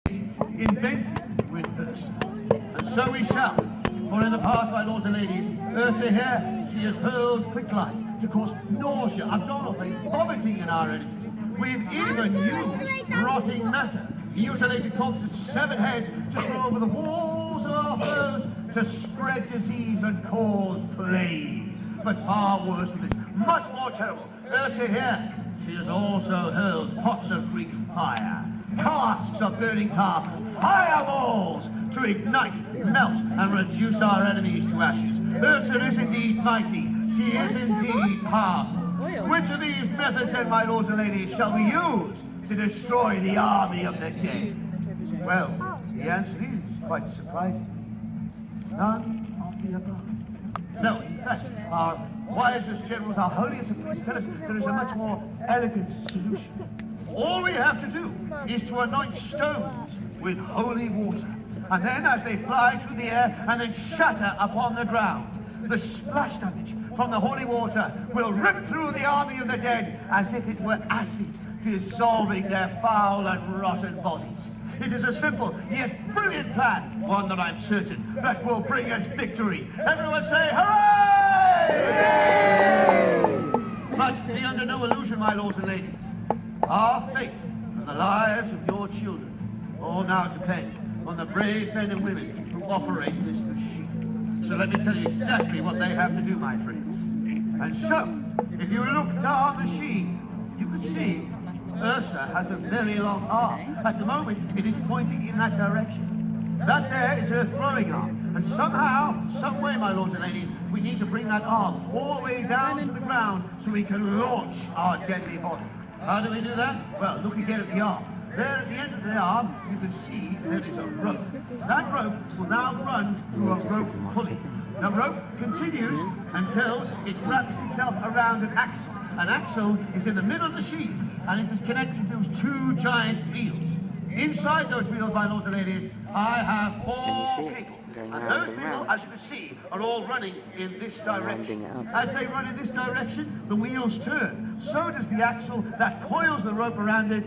invented with Ursa. And so we shall. For in the past, my lords and ladies, Ursa here, she has hurled quicklime to cause nausea, abdominal pain, vomiting in our enemies. We've even used rotting matter, mutilated corpses, severed heads to throw over the walls of our foes to spread disease and cause plague. But far worse than this, much more terrible, Ursa here, she has also hurled pots of Greek fire, casks of burning tar, fireballs to ignite, melt, and reduce our enemies to ashes. Ursa is indeed mighty. She is indeed powerful. Which of these methods, then, my lords and ladies, shall we use to destroy the army of the dead? Well, the answer is quite surprising. None of the above. No, in fact, our wisest generals, our holiest of priests tell us there is a much more elegant solution. All we have to do is to anoint stones with holy water, and then as they fly through the air and then shatter upon the ground, the splash damage from the holy water will rip through the army of the dead as if it were acid dissolving their foul and rotten bodies. It is a simple yet brilliant plan, one that I'm certain that will bring us victory. Everyone say hooray! Hooray! But be under no illusion, my lords and ladies. Our fate and the lives of your children all now depend on the brave men and women who operate this machine. So let me tell you exactly what they have to do, my friends. And so, if you look down the machine, you can see Ursa has a very long arm. At the moment, it is pointing in that direction. That there is her throwing arm. And somehow, some way, my lords and ladies, we need to bring that arm all the way down to the ground so we can launch our deadly body. How do we do that? Well, look again at the arm. There at the end of the arm, you can see there is a rope. That rope will now run through a rope pulley. The rope continues until it wraps itself around an axle. An axle is in the middle of the sheet, and it is connecting those two giant wheels. Inside those wheels, my lords and ladies, I have four people. And those people, as you can see, are all running in this direction. As they run in this direction, the wheels turn. So does the axle that coils the rope around it,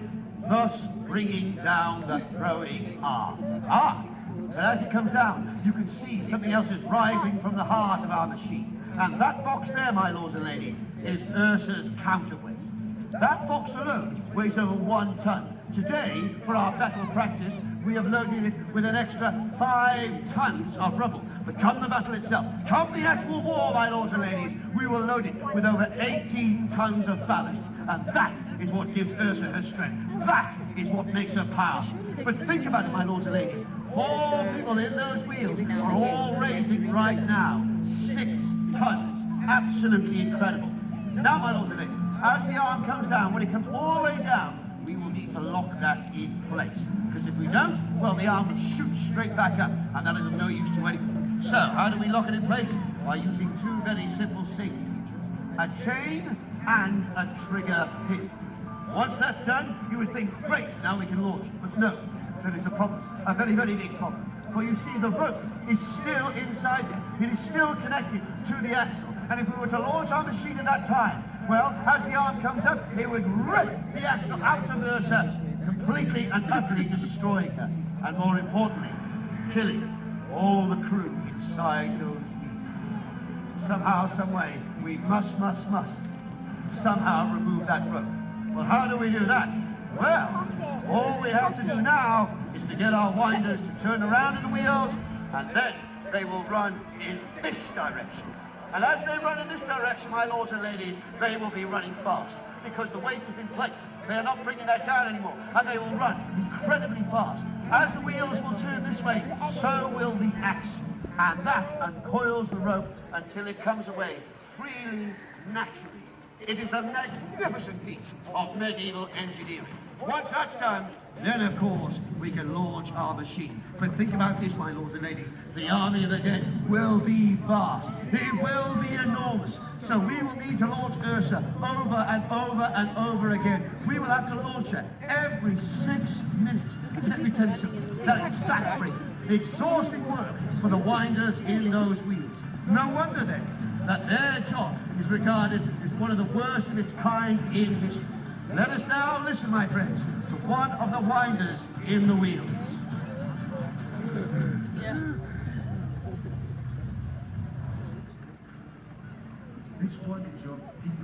thus bringing down the throwing arm. And as it comes down, you can see something else is rising from the heart of our machine. And that box there, my lords and ladies, is Ursa's counterweight. That box alone weighs over 1 ton. Today, for our battle practice, we have loaded it with an extra 5 tons of rubble. But come the battle itself, come the actual war, my lords and ladies, we will load it with over 18 tons of ballast. And that is what gives Ursa her strength. That is what makes her powerful. But think about it, my lords and ladies. 4 people in those wheels are all raising right now 6 tons. Absolutely incredible. Now, my lords and ladies, as the arm comes down, when it comes all the way down, we will need to lock that in place. Because if we don't, well, the arm will shoot straight back up, and that is of no use to anyone. So, how do we lock it in place? By using 2 very simple safety features. A chain and a trigger pin. Once that's done, you would think, great, now we can launch. But no, there is a problem. A very, very big problem. For you see, the rope is still inside there. It is still connected to the axle. And if we were to launch our machine at that time, well, as the arm comes up, it would rip the axle out of Ursa, completely and utterly destroying her. And more importantly, killing all the crew inside those wheels. Somehow, some way, we must somehow remove that rope. Well, how do we do that? Well, all we have to do now is to get our winders to turn around in the wheels, and then they will run in this direction. And as they run in this direction, my lords and ladies, they will be running fast, because the weight is in place. They are not bringing that down anymore, and they will run incredibly fast. As the wheels will turn this way, so will the axle, and that uncoils the rope until it comes away freely, naturally. It is a magnificent piece of medieval engineering. Once that's done, then of course we can launch our machine. But think about this, my lords and ladies. The army of the dead will be vast. It will be enormous. So we will need to launch Ursa over and over and over again. We will have to launch her every 6 minutes. Let me tell you something. That is backbreaking, exhausting work for the winders in those wheels. No wonder then that their job is regarded as one of the worst of its kind in history. Let us now listen, my friends, to one of the winders in the wheels. Yeah. Which one, Joe? Is